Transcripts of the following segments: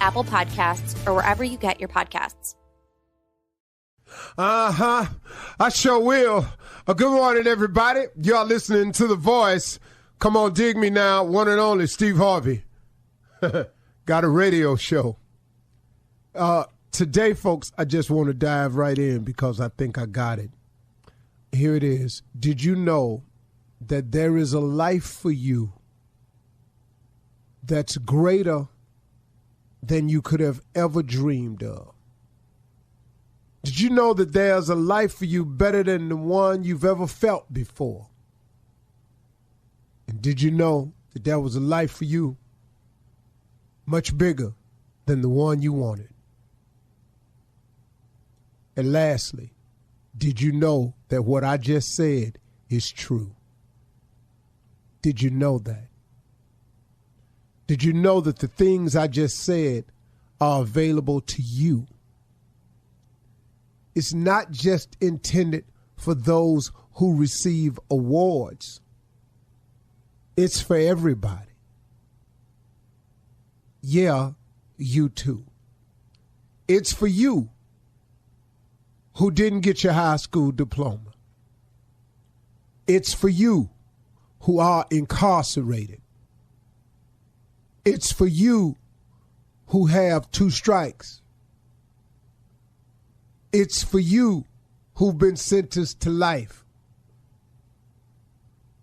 Apple Podcasts, or wherever you get your podcasts. I sure will. Good morning, everybody. Y'all listening to The Voice. Come on, dig me now. One and only Steve Harvey. Got a radio show. Today, folks, I just want to dive right in because I think I got it. Here it is. Did you know that there is a life for you that's greater than you could have ever dreamed of? Did you know that there's a life for you better than the one you've ever felt before? And did you know that there was a life for you much bigger than the one you wanted? And lastly, did you know that what I just said is true? Did you know that? Did you know that the things I just said are available to you? It's not just intended for those who receive awards. It's for everybody. Yeah, you too. It's for you who didn't get your high school diploma. It's for you who are incarcerated. It's for you who have 2 strikes. It's for you who've been sentenced to life.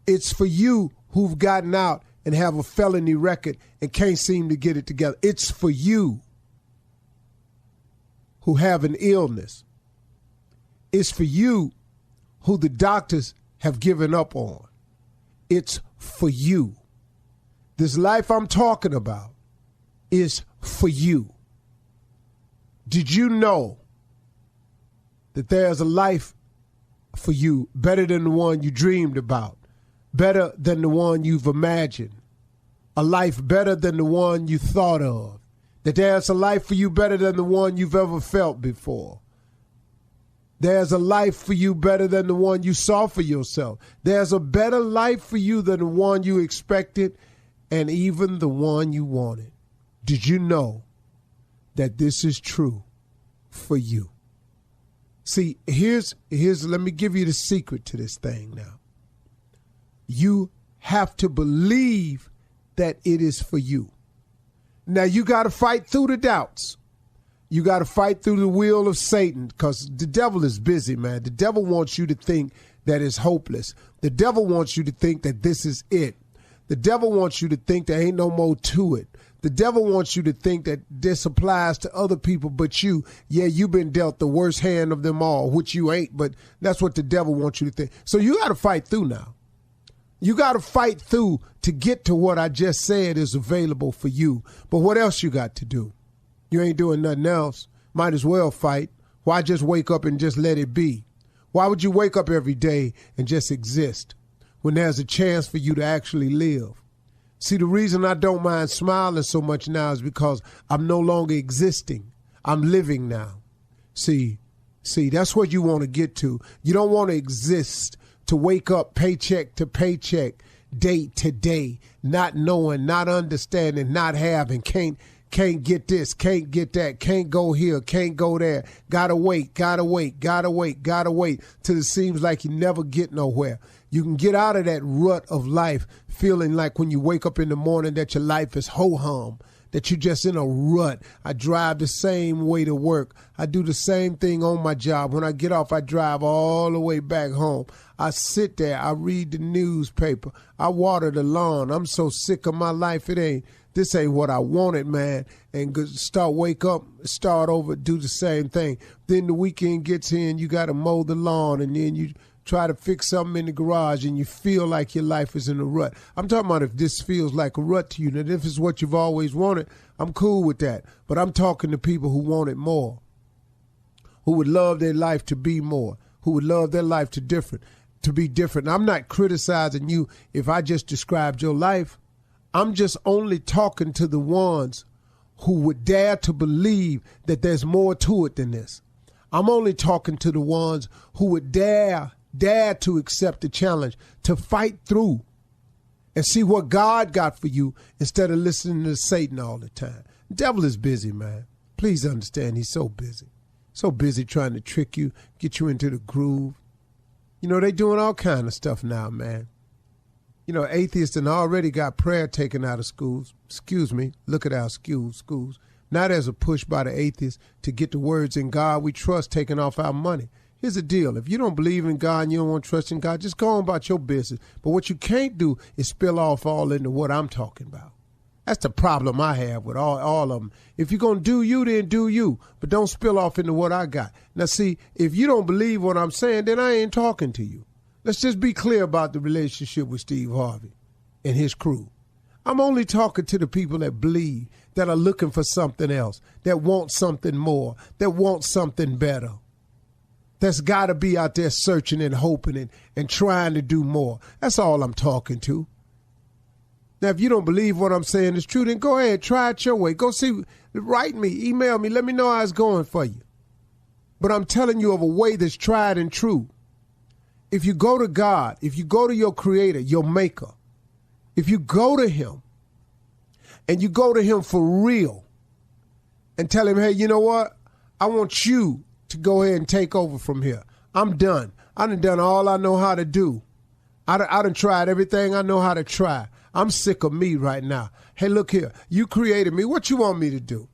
It's for you who've gotten out and have a felony record and can't seem to get it together. It's for you who have an illness. It's for you who the doctors have given up on. It's for you. This life I'm talking about is for you. Did you know that there's a life for you better than the one you dreamed about, better than the one you've imagined, a life better than the one you thought of, that there's a life for you better than the one you've ever felt before? There's a life for you better than the one you saw for yourself. There's a better life for you than the one you expected and even the one you wanted. Did you know that this is true for you? See, here's let me give you the secret to this thing now. You have to believe that it is for you. Now, you got to fight through the doubts. You got to fight through the will of Satan because the devil is busy, man. The devil wants you to think that it's hopeless. The devil wants you to think that this is it. The devil wants you to think there ain't no more to it. The devil wants you to think that this applies to other people but you. Yeah, you've been dealt the worst hand of them all, which you ain't, but that's what the devil wants you to think. So you got to fight through now. You got to fight through to get to what I just said is available for you. But what else you got to do? You ain't doing nothing else. Might as well fight. Why just wake up and just let it be? Why would you wake up every day and just exist when there's a chance for you to actually live? See, the reason I don't mind smiling so much now is because I'm no longer existing. I'm living now. See, that's what you want to get to. You don't want to exist to wake up paycheck to paycheck, day to day, not knowing, not understanding, not having, can't get this, can't get that, can't go here, can't go there. Gotta wait till it seems like you never get nowhere. You can get out of that rut of life feeling like when you wake up in the morning that your life is ho-hum, that you're just in a rut. I drive the same way to work. I do the same thing on my job. When I get off, I drive all the way back home. I sit there. I read the newspaper. I water the lawn. I'm so sick of my life. This ain't what I wanted, man. And wake up, start over, do the same thing. Then the weekend gets here and you got to mow the lawn, and then you try to fix something in the garage and you feel like your life is in a rut. I'm talking about if this feels like a rut to you, and if it's what you've always wanted, I'm cool with that. But I'm talking to people who want it more, who would love their life to be more, who would love their life to be different. I'm not criticizing you if I just described your life. I'm just only talking to the ones who would dare to believe that there's more to it than this. I'm only talking to the ones who would dare to accept the challenge, to fight through and see what God got for you instead of listening to Satan all the time. The devil is busy, man. Please understand, he's so busy. So busy trying to trick you, get you into the groove. You know, they doing all kind of stuff now, man. You know, atheists and already got prayer taken out of schools. Look at our schools. Now there's a push by the atheists to get the words "in God we trust" taken off our money. Here's the deal. If you don't believe in God and you don't want to trust in God, just go on about your business. But what you can't do is spill off all into what I'm talking about. That's the problem I have with all of them. If you're going to do you, then do you. But don't spill off into what I got. Now, see, if you don't believe what I'm saying, then I ain't talking to you. Let's just be clear about the relationship with Steve Harvey and his crew. I'm only talking to the people that believe, that are looking for something else, that want something more, that want something better. That's got to be out there searching and hoping and trying to do more. That's all I'm talking to. Now, if you don't believe what I'm saying is true, then go ahead, try it your way. Go see, write me, email me, let me know how it's going for you. But I'm telling you of a way that's tried and true. If you go to God, if you go to your creator, your maker, if you go to him and you go to him for real and tell him, hey, you know what? I want you to go ahead and take over from here. I'm done. I done all I know how to do. I done tried everything I know how to try. I'm sick of me right now. Hey, look here. You created me. What you want me to do?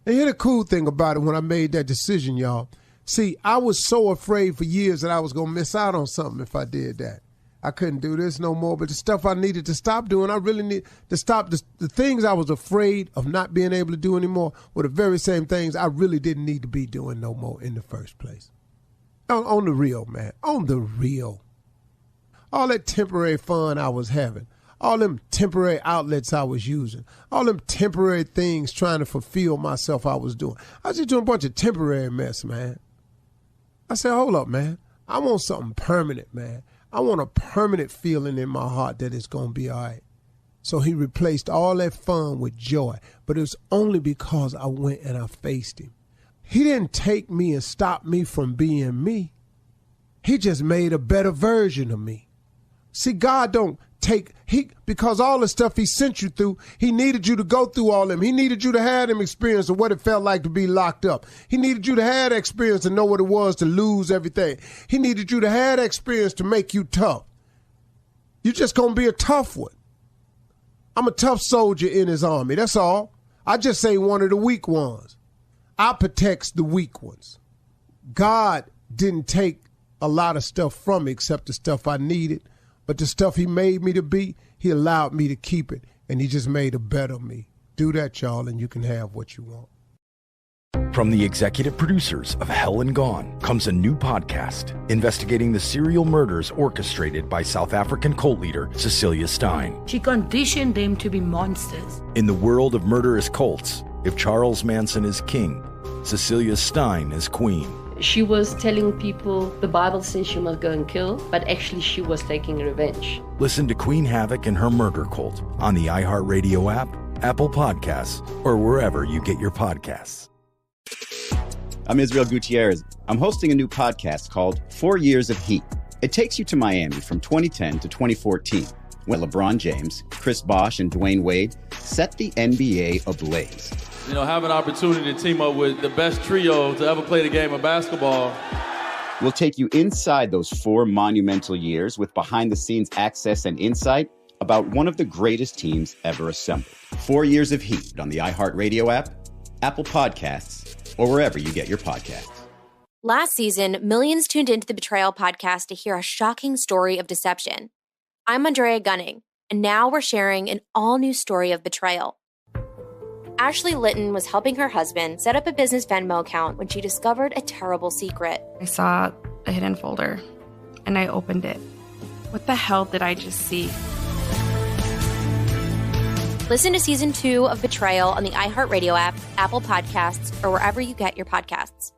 And here's the cool thing about it when I made that decision, y'all. See, I was so afraid for years that I was going to miss out on something if I did that. I couldn't do this no more. But the stuff I needed to stop doing, I really need to stop. The things I was afraid of not being able to do anymore were the very same things I really didn't need to be doing no more in the first place. On the real, man. On the real. All that temporary fun I was having. All them temporary outlets I was using. All them temporary things trying to fulfill myself I was doing. I was just doing a bunch of temporary mess, man. I said, hold up, man. I want something permanent, man. I want a permanent feeling in my heart that it's going to be all right. So he replaced all that fun with joy. But it was only because I went and I faced him. He didn't take me and stop me from being me. He just made a better version of me. See, God don't because all the stuff he sent you through, he needed you to go through all them. He needed you to have them experience of what it felt like to be locked up. He needed you to have that experience to know what it was to lose everything. He needed you to have that experience to make you tough. You're just going to be a tough one. I'm a tough soldier in his army. That's all. I just ain't one of the weak ones. I protects the weak ones. God didn't take a lot of stuff from me except the stuff I needed. But the stuff he made me to be, he allowed me to keep it. And he just made a better me. Do that, y'all, and you can have what you want. From the executive producers of Hell and Gone comes a new podcast investigating the serial murders orchestrated by South African cult leader Cecilia Stein. She conditioned them to be monsters. In the world of murderous cults, if Charles Manson is king, Cecilia Stein is queen. She was telling people the Bible says she must go and kill, but actually she was taking revenge. Listen to Queen Havoc and her murder cult on the iHeartRadio app, Apple Podcasts, or wherever you get your podcasts. I'm Israel Gutierrez. I'm hosting a new podcast called 4 Years of Heat. It takes you to Miami from 2010 to 2014, when LeBron James, Chris Bosh, and Dwayne Wade set the NBA ablaze. You know, have an opportunity to team up with the best trio to ever play the game of basketball. We'll take you inside those 4 monumental years with behind-the-scenes access and insight about one of the greatest teams ever assembled. 4 Years of Heat on the iHeartRadio app, Apple Podcasts, or wherever you get your podcasts. Last season, millions tuned into the Betrayal podcast to hear a shocking story of deception. I'm Andrea Gunning, and now we're sharing an all-new story of betrayal. Ashley Litton was helping her husband set up a business Venmo account when she discovered a terrible secret. I saw a hidden folder, and I opened it. What the hell did I just see? Listen to Season 2 of Betrayal on the iHeartRadio app, Apple Podcasts, or wherever you get your podcasts.